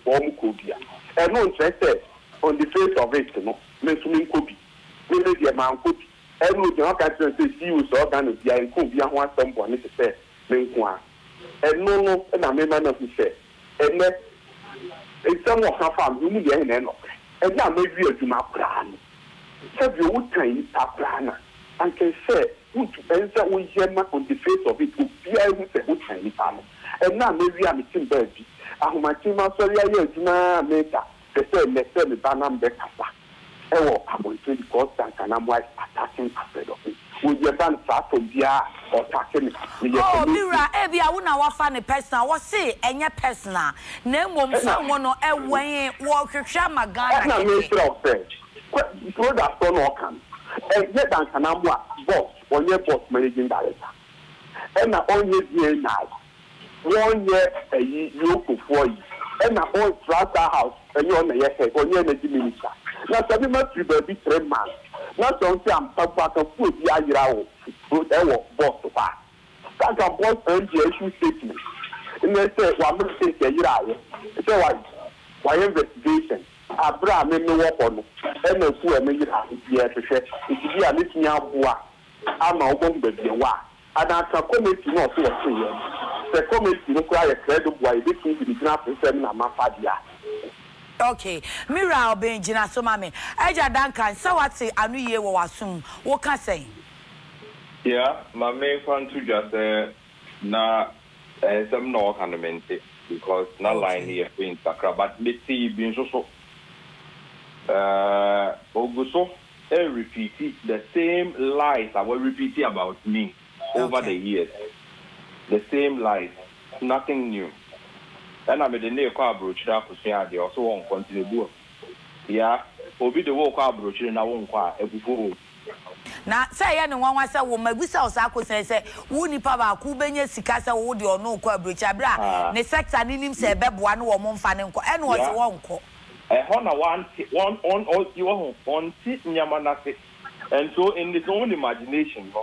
or Mukobia. And no interest on the face of it, no, Mensuming Kobi. Maybe the amount could. Every time I say he was organized, I could be one someone necessary. And no, and I may not say. And then, it's someone who found you need an end. And now maybe you my plan. So you would train a planner and can say, who to answer with him on the face of it would be able to say, who train family. And now maybe I'm a team baby. I'm my team, I'm sorry, I use my maker. They say, let's say the banam de Casa. Oh, I'm going to because I'm attacking afraid of it. Would you done fast from there or attacking? Oh, Mira, every I wouldn't have found a person. What say, and your personal name won't someone or a way walk your shama guy. I'm not sure of it. What that's so no can. And yet, I'm boss or your boss managing director. And I only year now. 1 year a year for you. And I own Strata House and you're on the head or your energy minister. Now, so we must be 3 months. Not only I'm back and put the idea of boss to pass. That can boss and the issue statement. And they say, well, I'm going to take a year. So, why investigation? Abraham made no work on it. And the poor made it happen here to say, if you are listening out, I'm a woman with the one. And I can comment to not to a the comment to require a credible way. This will be enough to send a mafadia. Okay, Mira Benjina Somame. Eja Duncan, so what say a new year was soon. What can say? Yeah, my main fan to just na some no ornament. because not line here in Sakra, but let's see being so. Oguso, repeat the same lies I will repeat about me over the years. The same lies, nothing new. And I'm the name of brooch that they also won't continue. Yeah, Obi the walk out brooch and I won't quite every. Now, say, anyone wants a woman, we saw Sako say, Woody Papa, Kubenya, Sikasa, Woody or no quabruchabra, ne sex and in him say, Beb one woman fan and was one call. A honor one on all your on sit Yamanasi. And so, in his own imagination,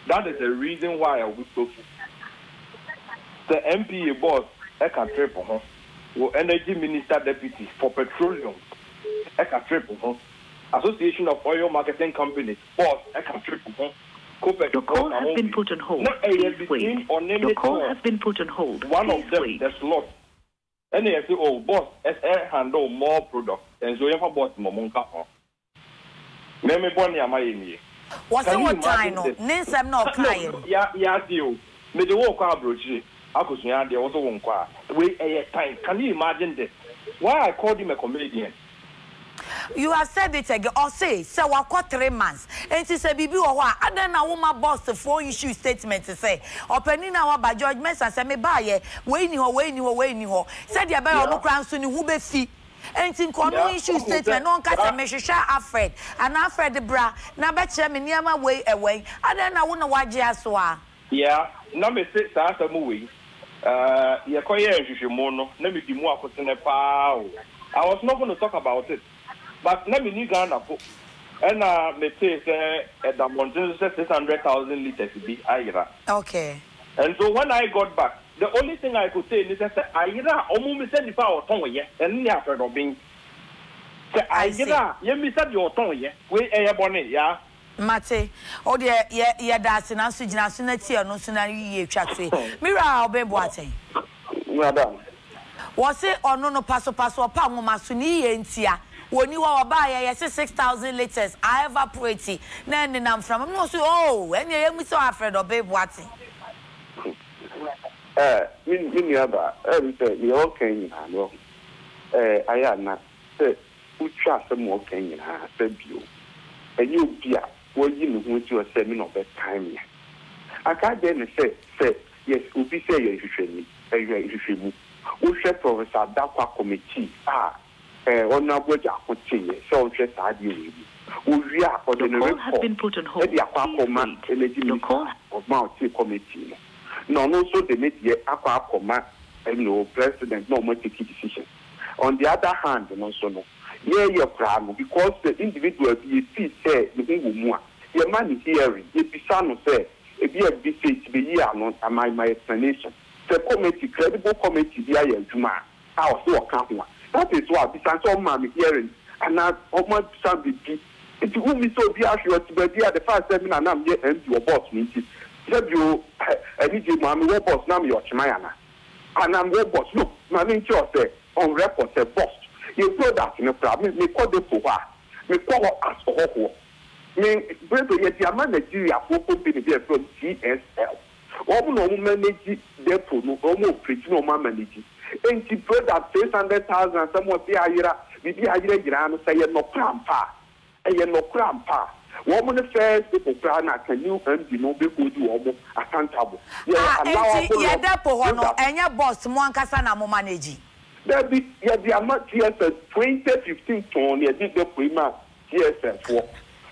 that is the reason why I would so. The MPA boss, I can triple her, or energy minister deputy for petroleum, I can triple her. Association of Oil Marketing Companies, boss, I can triple her. Your call has been put on hold. Please wait. Your call has been put on hold. One of them, the slot. And they say, oh, boss, SR handle more products. And so you have bought Momonka. Meme Bonnie, am I in here? What's the time? Nins, I'm not crying. Yeah, you. May the walk out brochure. I could say, they also won't cry. Wait a time. Can you imagine this? Why I called him a comedian? You have said it again, or say, so I got 3 months. And she said, Bibi, or what? I don't know my boss the 4-issue statement to say, opening our by judgments and say, me buy waiting her. Said, you better no crown soon, who be fee. And in common issue statement, no catch a measure, Alfred, and Alfred the bra, now bet you me near my way away. I don't know what you are. Yeah, number 6, that's a movie. You're quite a mono, let me be more in a power. I was not going to talk about it. But let me need Ghana. And me say the mountain 600,000 liters to be Ira. Okay. And so when I got back, the only thing I could say is that Ira almost said if I was tongue yet, and near after being. Ira, you missed your tongue yet. We air bonnet, yeah. Mate, oh dear, yeah, that's an answer, nationality or no sooner you chat. Mira, I'll be watching. Madam. Was it or no passo or palmo masuni and tia? When you are buy 6,000 liters, I evaporate. Then I'm from I'm not so oh, and you're so afraid of babe watching. You okay, I am not who trust some more can said you. And you dear, what you know when you are sending of that time. I can't then say, yes, Ubi say you should me, you should move. Who said Professor Dakwa Committee? On our word, so just ideally. We are for the call has been put on hold. The call of Mount Committee. No, also the media Aqua Coma and no president, no more taking decision. On the other hand, and also no, your problem because the individual you see say your man is hearing, if the son say, if you have this to be here, not my explanation. The committee, credible committee, the IL how so account one. That is what the Sanson man hearing, and now almost something. If you will be so be assured to be at the first seminar, and I'm yet and your boss meeting. Said you, I need you, mammy, what boss, now your Chimayana. And I'm what boss, look, my name say on record, say boss. You know that in a problem, me call the for what? Me call us for what? Me, brother, yet your man, Nigeria, for company there from GSL. All no manage, therefore, no more preach, no man manage. And she brought that 600,000, someone be a maybe I didn't say no crampa. And you're no crampa. Woman affairs, people plan, can you and you know, people do almost accountable. Yeah, and your boss, Moncasana, manage. There be, yeah, the amount TSS 2015 ton, you did the prima TSS for.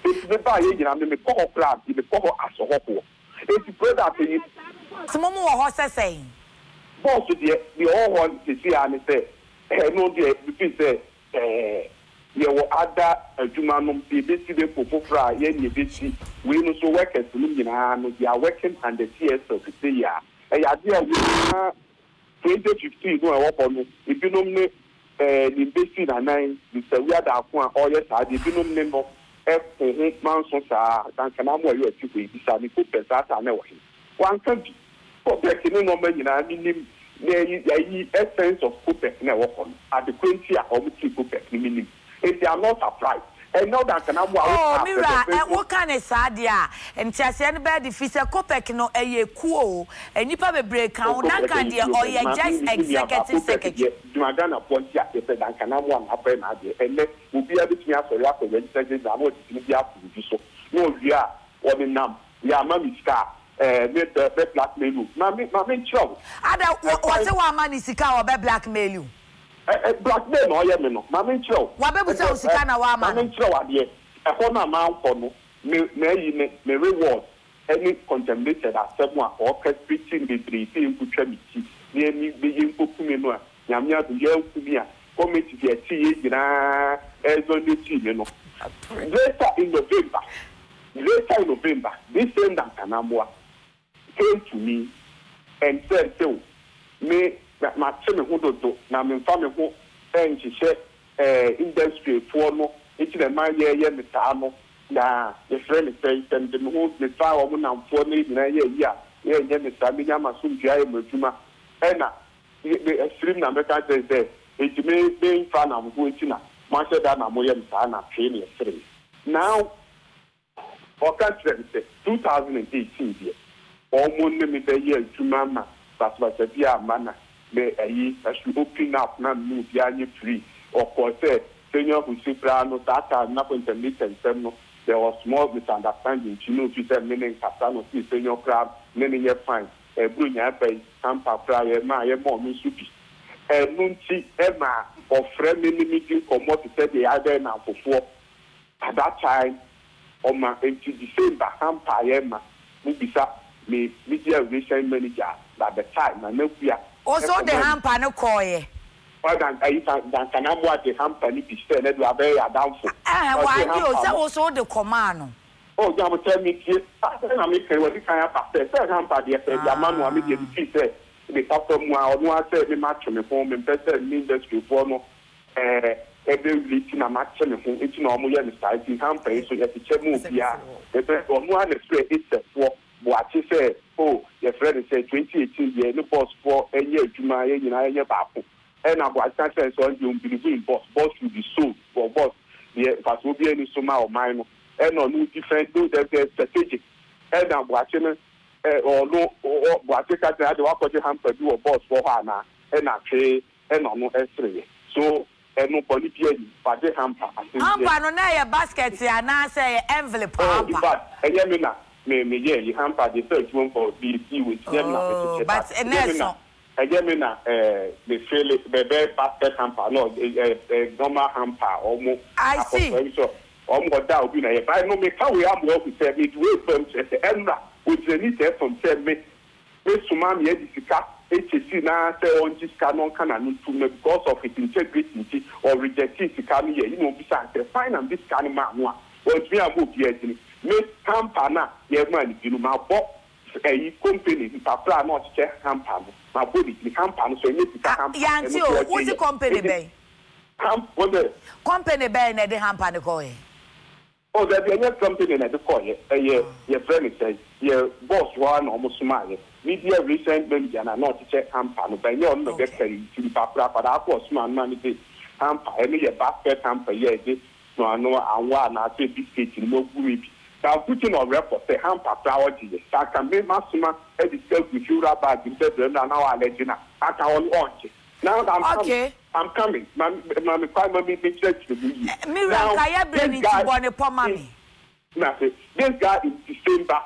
It's the buy, you know, the call plan, the call as a whole. It's brother, some more horses saying. Boss, the all want to see, and say, no, because there were other Jumanum, the basic for fry, any basic. We know so workers, they are working and the CS of the year. And idea 2015, no, I want if you know me, the basic and 9, Mr. We are the one, all yes, I did not remember. F8 months, and can I more you to be decided to put that I know him. One country. Protecting no man in the essence of Cooper never at the 20 or Cooper minimum. If they are not applied, And now that can oh, Mira, what kind of sadia? And Tiasian bed if it's a copec no a cool, and you probably break out, Nankandia, or your just executive secretary. Magana Pontia said, I can have one up and then will be able to answer your registered. I want to be up to do so. No, we are or the num. We are Mammy Scar, made the blackmail you. Mammy Chow. I don't want one man is a car or blackmail you. Blackmail or Yemino, Mammy Chow. Whatever was a kind of woman. Mammy Chow, dear. A corner amount for no may reward any contemplated as someone orchestrating the three things which near me being Pumino, Yamia to Yell Kumia, committee to a tea, as on the tea, you know. Later in November, this same Dankanamwa came to me and said, so, me, that my children who do, now my family who, and she said, industry for no, it's the man, yeah, Mr. Yeah, the friend is saying, and the whole the fire woman and 4 days in a year, yeah, Mr. Miyama soon, Jay Mutuma, and the extreme American says there, it may be fun of Guitina, Master Dana Moyan Sana, training 3. Now, for country, 2018 year, almost the year to Mama, that's what the dear manner, may I should open up now, move the free, of course, senior who see Prano, that are not going to meet and seminal. There was small misunderstanding. You know, she said, meaning Casano, senior crab, many year fine, a blue yapay, Tampa, Prayer, my mom, Mississippi. And Munchi, Emma, or friendly meeting, or more to say the other now for 4. At that time, on my empty December, Hampa, Emma, Mubisa, me media relation manager, at the time, and no fear. Also, the Hampa no coy. Than can I watch the company be said that we are very downfall. Why you also the command? Oh, you will tell me, I make what you can have said, Hampa, the man who made the said, the top of one said the match on the home and better industry for no every week in a match on the home. It's normal and starting campaign, so that it's a move. Yeah, the best on one straight it's a for what she said. Oh, your friend said 2018 year, no boss for a year to my year, Bapu. And I was saying, so you believe in boss will be sold for boss. The fast will be any summer or minor. And on new different do that strategic. And I'm watching or no or what take at the walk of the hamper do a boss for Hana and I say and on no S3. So and no politician, but the hamper. Hamper no na basket and I say envelope. But a yamina may ye hamper the third one for BC with them. But a again, the fail the basket hamper, no, normal hamper, almost. I see. So, almost that would be if I know me how we are more to say it will from the end, which the need from say me, Sumami Edisica, HC now say on this canon canon to because of its integrity or rejecting the canon, you know, besides the fine and this canon man, what we are moved yet. Make hamper now, your man, you know, my box. A company, Papa, not check hamper. My body, the hamper, so you need to hamper. Yancio, what's the company bay? What the company bay and the hamper the coy? Oh, there's a company at the coy. Your friend says, your boss one almost smile. Media recent manager and not to check hamper, but you're not getting to Papa, but I was man managing hamper, any a basket hamper, yes, no, I know, I want to say biscuit in no group. Now, putting on record, the hamper priority. I can be Massima, and discuss with you about the bedroom, and now I'll let you know. I can watch it. Now I'm coming. My primary church to be. Now, I bring it to one upon mommy. This guy is December.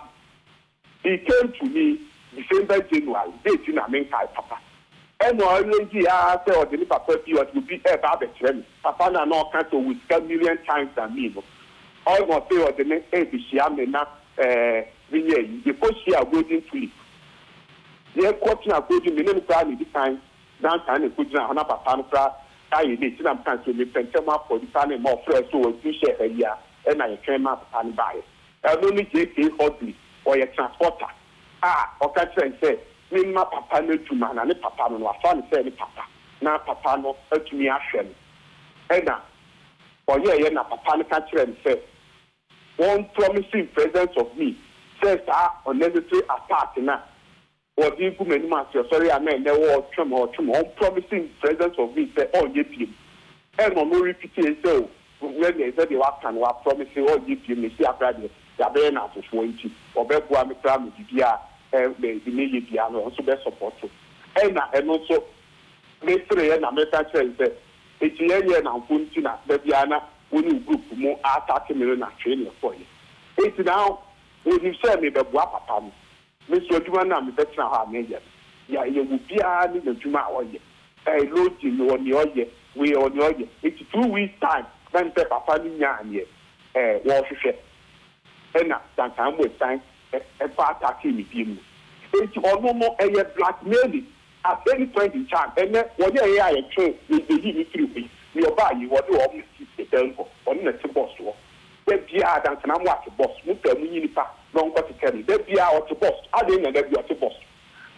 He came to me December, January, dating a main papa. And already I said, or the papa would be a barbecue. Papa, and all kinds of with 10 million times than me. Almost say what the next ABC now, the first year golden tulip. They're quoting a golden million crowd this time, down time and putting on a papa. I did some time to be pentama for the family more fresh so you share a year, and I came up and buy it. I only take a hobby or a transporter. Or catch and say, me, my papa, no to man, and papa, no, I found say papa. Now, papa, no, to me, action. And now, or yeah, papa, catch and say, one promising presence of me says unnecessary apart now. Or the woman master, sorry, I mean, there was one promising presence of me say, oh, yep, and on no repeating so when they said they were promising all give you me see after the be na for 20 or be bua me try me bia the media bia no so be support and also me three na me ta say e ti ye na mfunti na bia na woni group mo attack me na train for you it now when you say me be bua papa me so adwuma na me betra ha me ya ye wo bia ni na adwuma oye load you on your ye we on your ye it's 2 weeks time then papa ni nya anye wo hwehwe na dan time with time attack me bi mu it's almost a blackmail at any point in time and what you hear I train you be free you buy you what do all the temple on the boss wo the bia dan time what boss mu tell me ni pa no go to tell the bia what boss I dey na the bia what boss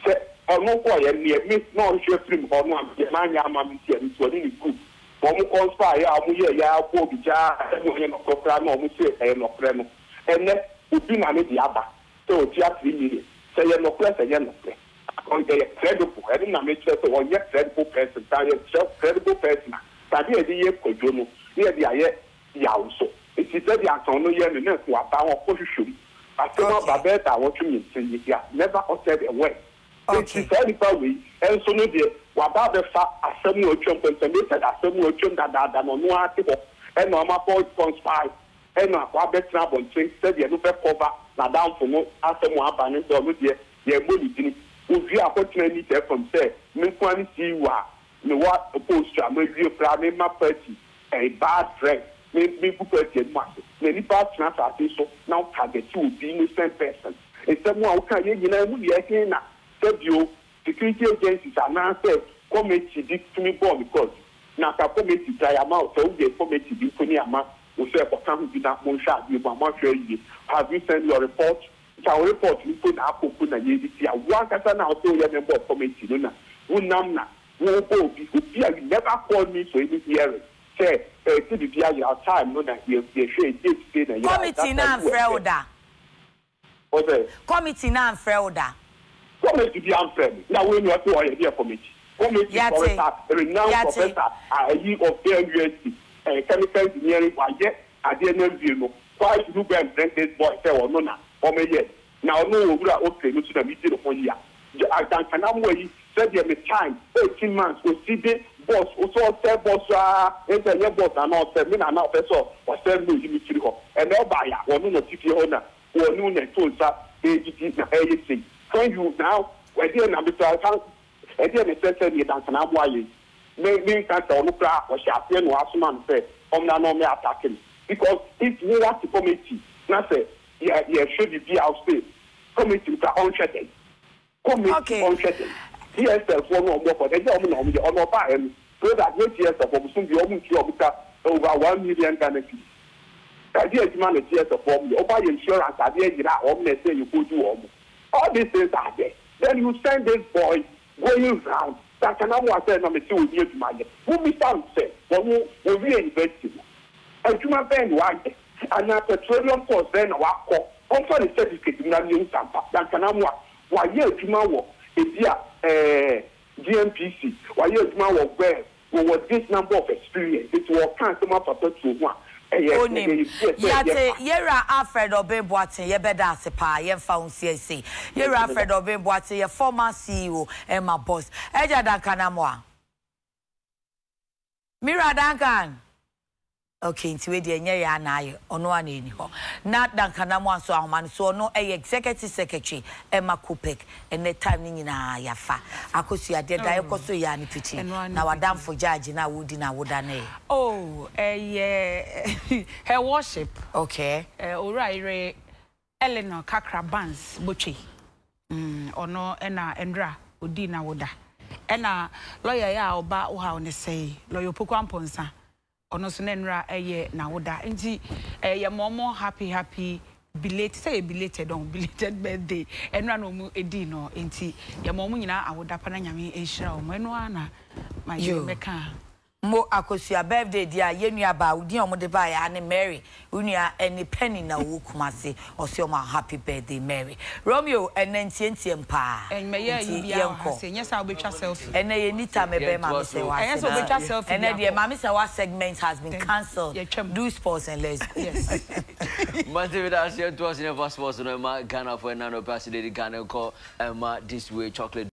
say ọ̀nà kọ̀ yẹn ni ẹ̀mí náà ń ṣe fíìmù ọ̀nà àgbẹ̀ máa ń yá máa mi tiẹ̀ nítorí ní group wọ́n mú kọ́ńspa yẹ àmúyẹ ẹ̀yà kó òbí já ẹ̀mí ọ̀yẹ́ nọ̀kọ́fra náà mú sí ẹ̀yẹ nọ̀kọ́rẹ́ nu ẹ̀nẹ́ òbí náà ní di àbá tẹ òtí àtìrí yìí sẹ̀yẹ nọ̀kọ́rẹ́ sẹ̀yẹ nọ̀kọ́rẹ́ ọ̀yẹ credible ẹ̀mí náà mi kyerẹ́ sẹ̀ ọ̀yẹ credible person tàyẹ credible person tàbí ẹ̀dí yẹ kọjú nu ní ẹ̀dí ayẹ yàwó so ètí sẹ́dí àtàn ló yẹ nínú ẹ̀kọ́ àbá wọn kó ṣoṣo àtẹnudọ́ bàbá ẹ̀dá àwọn tún yìí ti yìí never uttered a word. Okay. And so no dear, what about the fact assembly or chump and assembly or chump that no article and no my boy conspire and no what better on things said you no cover na down for no assembly abaning so no dear ye money we are fortunately there from say me kwani see you are me what opposed to me you from my party a bad friend me book party mass me bad transfer so now target you be innocent person it's someone who can you know we are na security agencies are now said committee did to me born because now the committee try amount so the committee did to me amount we say for come to that one shot you have you sent your report our report you put up na ye one person now so your member committee no na unamna wo go be you never call me so any hearing say to the your time no na you share date na committee na frauda committee na frauda committee be unfair. Now when you are to a committee. Committee professor, renowned professor, of their university, chemical engineering, I didn't know. Why you go and bring this boy say or no or maybe now no we are okay to the meeting of 1 year. I can way said there be time 18 months to see the boss also tell boss your boss and not tell me now professor or tell me meeting and no buyer or no TV owner or no net tools anything. When you now, when you are because I didn't necessarily dance an hour. Maybe can't tell Lucra or Shapian or Asman say, no me attacking. Because if you want the committee, not say, yeah, should be outside. Committee to unshutting. Committee unshutting. Yes, there's one more for the government on the buy him so that yes, of soon be over 1 million benefits. I did man a tears of form, you buy insurance, I did it out, say you could do all these things are there. Then you send this boy going round. That can have say no me see with you money. Who me sound say? When we invest in. And you my friend why? And na petroleum cost then wa ko. On for the certificate na new sampa. That can have why you juma wo e dia GMPC. Why you juma wo where with this number of experience. It will customer perpetual one. Yate yera Alfred Obemboate ye beda sepa ye found CSC yera Alfred Obemboate ye former CEO and my boss Eja Duncan amwa Mira Duncan okay nti we de nye ya na aye ono ana eni ho na Duncan amwa so ahoma so no executive secretary Emma Kupek and the time ni nyina ya fa akosu ade da yekoso ya ni piti na wadam for judge na wudi na woda na her worship okay Oraire Eleanor Kakra Bans Bochi ono ena endra odi na woda ena lawyer ya oba wo ha one say lawyer Pokwanponsa ono so nenra na woda nti ye momo happy belated say belated on belated birthday enra no mu edi no nti ye momo nyina awoda pa na nyame ehira o mo eno ana ma ye meka mo akosua birthday dia yenua ba udi omode ba ya ne Mary unia any penny na wo kumase ose ma happy birthday Mary Romeo enentientie mpa enmeye yibia ase nyesa obetwa selfie ene ye nita me be ma me say wa yes obetwa selfie ene de ma me say wa segment has been cancelled do sports and let's go yes Montevideo to us in sports no ma Ghana for nano pass the Ghana call this way chocolate